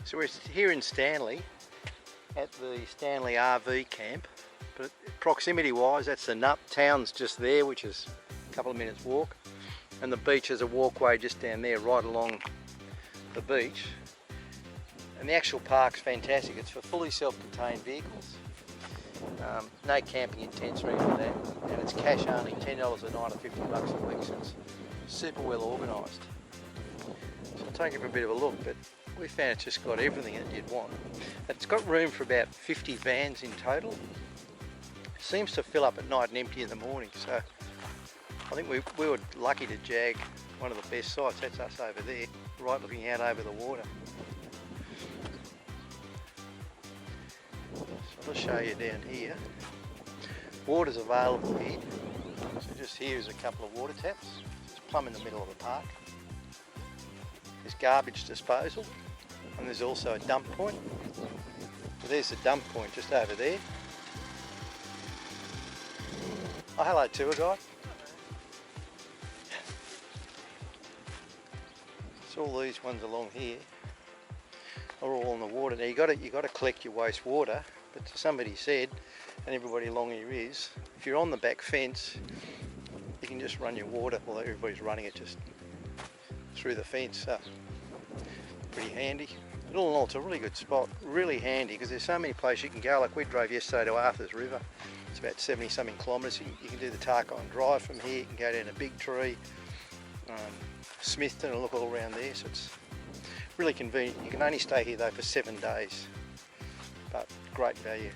So we're here in Stanley at the Stanley RV camp, but proximity wise that's the Nut. Town's just there, which is a couple of minutes walk, and the beach is a walkway just down there right along the beach. And the actual park's fantastic. It's for fully self-contained vehicles. No camping intents or anything like that, and it's cash only, $10 a night or $50 a week, so it's super well organised. So I'll take you for a bit of a look, but we found it's just got everything that you'd want. It's got room for about 50 vans in total. It seems to fill up at night and empty in the morning, so I think we were lucky to jag one of the best sites. That's us over there, right looking out over the water. So I'll show you down here. Water's available here. So just here is a couple of water taps. It's plumb in the middle of the park. There's garbage disposal, and there's also a dump point. So there's the dump point just over there. Oh, hello tour guide. So all these ones along here are all on the water. Now you got to collect your waste water, but somebody said, and everybody along here is, if you're on the back fence, you can just run your water, although everybody's running it just through the fence. So pretty handy. But all in all, it's a really good spot, really handy, because there's so many places you can go. Like we drove yesterday to Arthur's River. It's about 70 something kilometres. You can do the Tarkine Drive from here. You can go down to Big Tree, Smithton, and look all around there. So it's really convenient. You can only stay here though for 7 days, but great value.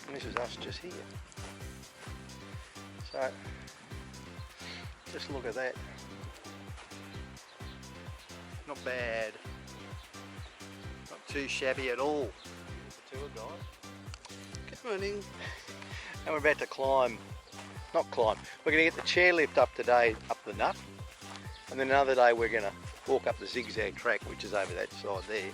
And this is us just here. So just look at that. Not bad. Not too shabby at all. Tour guide. Good morning. And we're about to climb. Not climb. We're going to get the chairlift up today, up the Nut. And then another day we're going to walk up the zigzag track, which is over that side there.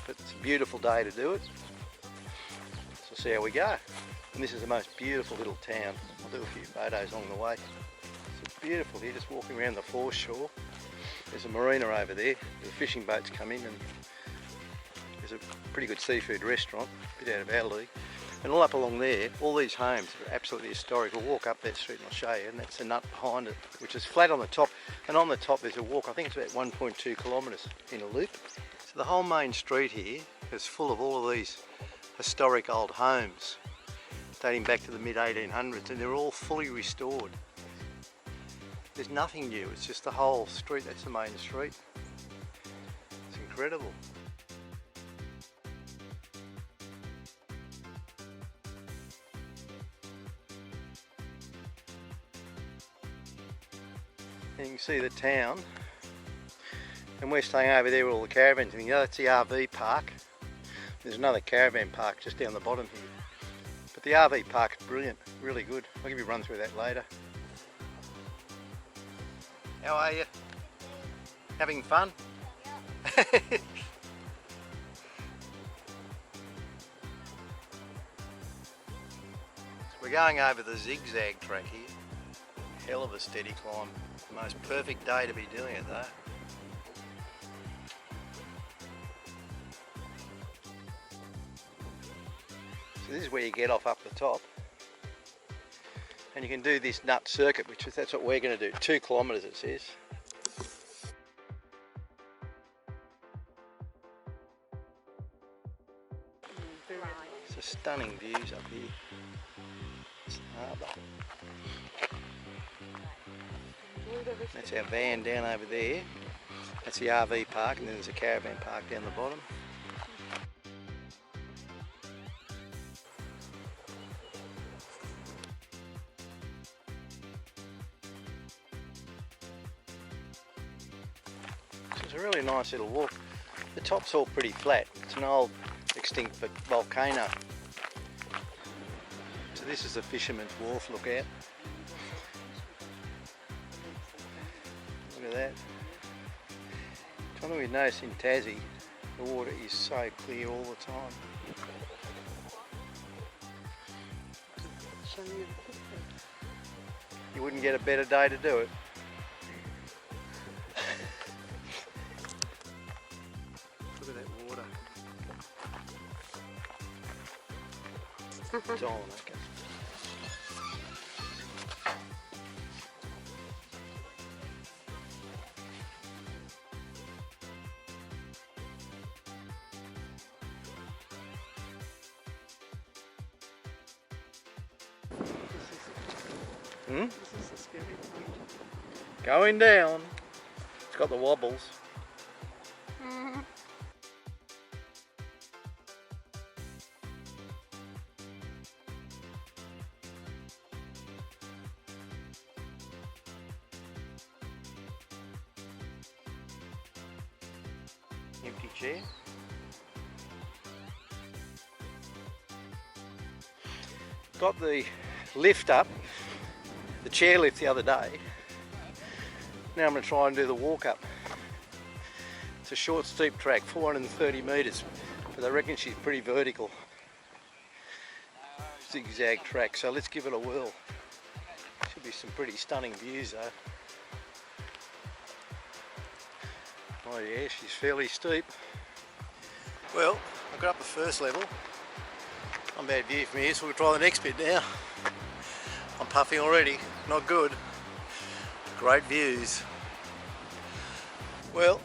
But it's a beautiful day to do it. So see how we go. And this is the most beautiful little town. I'll do a few photos along the way. So it's beautiful here, just walking around the foreshore. There's a marina over there. The fishing boats come in, and there's a pretty good seafood restaurant, a bit out of our league. And all up along there, all these homes are absolutely historic. We'll walk up that street and I'll show you, and that's the Nut behind it, which is flat on the top. And on the top there's a walk, I think it's about 1.2 kilometres in a loop. So the whole main street here is full of all of these historic old homes dating back to the mid-1800s, and they're all fully restored. There's nothing new, it's just the whole street. That's the main street. It's incredible. And you can see the town, and we're staying over there with all the caravans. And that's the RV park. There's another caravan park just down the bottom here. But the RV park is brilliant, really good. I'll give you a run through that later. How are you? Having fun? So we're going over the zigzag track here. Hell of a steady climb. The most perfect day to be doing it though. So this is where you get off up the top. And you can do this Nut circuit, that's what we're going to do. 2 kilometres it says. So stunning views up here. It's harbour. That's our van down over there. That's the RV park, and then there's a caravan park down the bottom. It's a really nice little walk. The top's all pretty flat. It's an old extinct volcano. So this is the Fisherman's Wharf, look out. Look at that. Something we've noticed in Tassie, the water is so clear all the time. You wouldn't get a better day to do it. It's on, okay. Hmm? This is a scary point. Going down. It's got the wobbles. Empty chair. Got the lift up, the chair lift the other day. Now I'm going to try and do the walk up. It's a short steep track, 430 metres, but I reckon she's pretty vertical. Zigzag track, so let's give it a whirl. Should be some pretty stunning views though. Oh yeah, she's fairly steep. Well, I got up the first level. Not bad view from here, so we'll try the next bit now. I'm puffing already, not good. Great views. Well,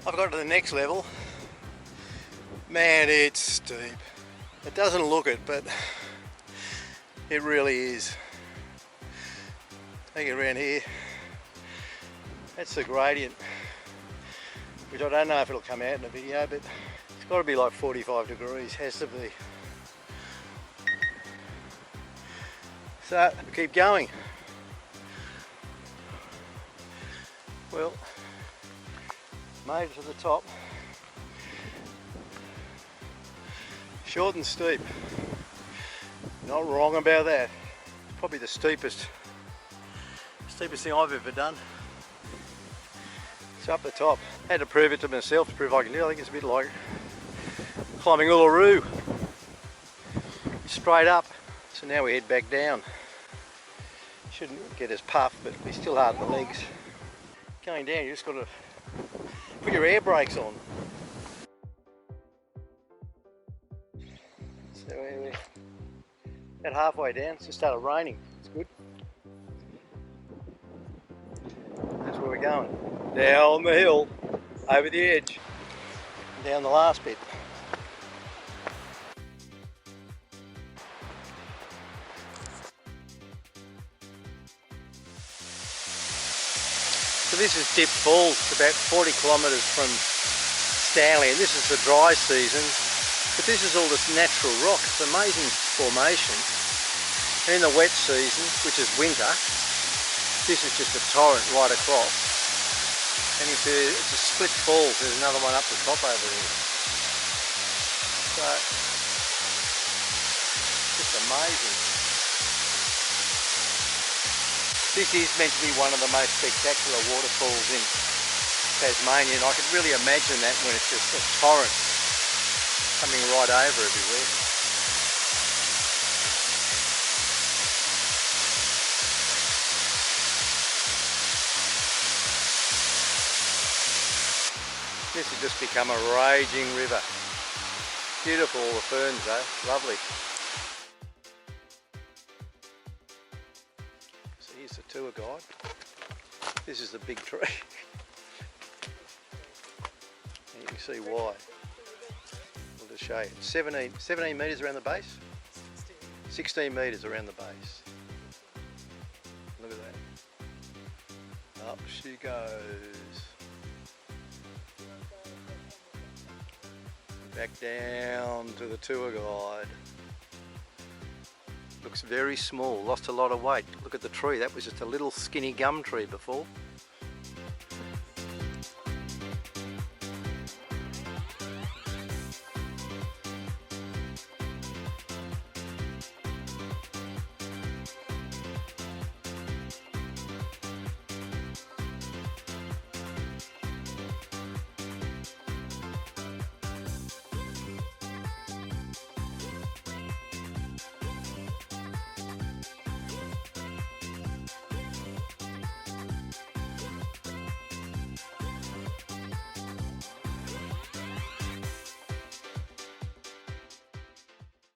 I've got to the next level. Man, it's steep. It doesn't look it, but it really is. Take it around here. That's the gradient, which I don't know if it'll come out in the video, but it's got to be like 45 degrees, has to be. So, we keep going. Well, made it to the top. Short and steep. Not wrong about that. It's probably the steepest thing I've ever done. It's up the top. Had to prove it to myself to prove I can do it. I think it's a bit like climbing Uluru. Straight up. So now we head back down. Shouldn't get as puffed, but we still hard in the legs. Going down, you just got to put your air brakes on. So we're about halfway down. It's just started raining. It's good. That's where we're going. Down the hill, over the edge, and down the last bit. So this is Dip Falls, about 40 kilometres from Stanley, and this is the dry season, but this is all this natural rock. It's an amazing formation. And in the wet season, which is winter, this is just a torrent right across. And it's a split falls. There's another one up the top over here. So, just amazing. This is meant to be one of the most spectacular waterfalls in Tasmania, and I could really imagine that when it's just a torrent coming right over everywhere. This has just become a raging river. Beautiful, all the ferns though, lovely. So here's the tour guide. This is the big tree. And you can see why. I'll just show you. 17 metres around the base. 16 metres around the base. Look at that. Up she goes. Back down to the tour guide. Looks very small, lost a lot of weight. Look at the tree, that was just a little skinny gum tree before.